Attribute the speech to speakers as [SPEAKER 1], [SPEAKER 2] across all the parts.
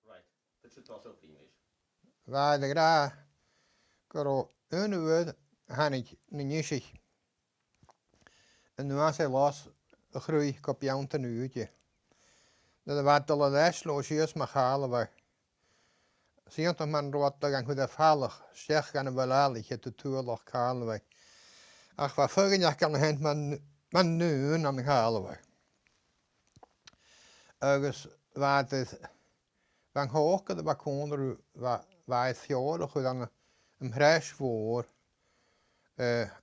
[SPEAKER 1] Right. Dat zit wel zo prima.
[SPEAKER 2] Waar de gra, karo, een uur, han ik niet zich. En nu was hij los, groei, kopje een uurtje. Dat was de les, logisch, maar halen we. Zie je man rood, dan goed afhalig, zeg gaan we lalig, het toerlog halen we. Ach, wat volgend jaar kan hij man nu aan de halen we. Ergens wat het van hoog de bakonder waar het fjord goed aan een grijs voor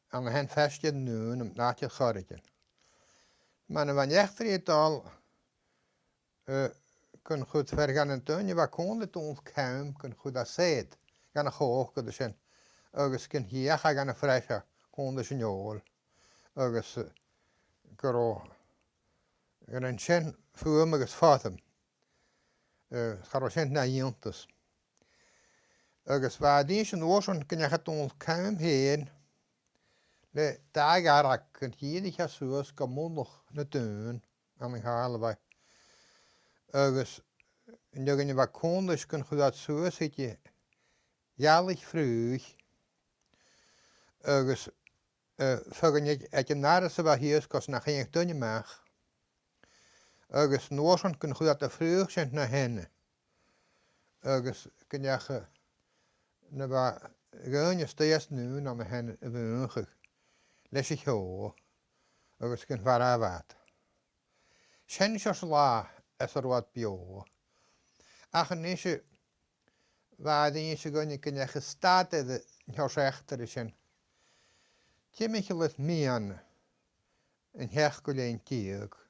[SPEAKER 2] aan hen vestje nu een naadje gorretje. Maar van echter het al kun goed vergaan en tuin wat kon het ons kwam kun goed dat zet gaan hoog dus en ergens kun hier gaan een frische kon dus een jaar ergens karo een chen voor me gesvatten. Garocent naar jontes. Ergens waar die zijn oorsprong kun je het ons kwam heen. De dagen kun je niet als zoals kan nog niet doen aan de halen bij. Ergens en dan je wat kon dus kun je dat zo zit je jaarlijk vroeg. Ergens volgen je het je naar de wat hier is kost naar geen tunje mag. Ergens noorsprong kun je dat de vroeg zijn naar hen. Ergens kun je nou wat gewoon je steeds nu naar de hen woensdag. Les ik hoor. Ergens kun je waar wat. Sen is la as wat bio. Ach en is je waar die is gewoon kun je gestaat de jouw echter is en je met je let mee aan een herkuleen tiek.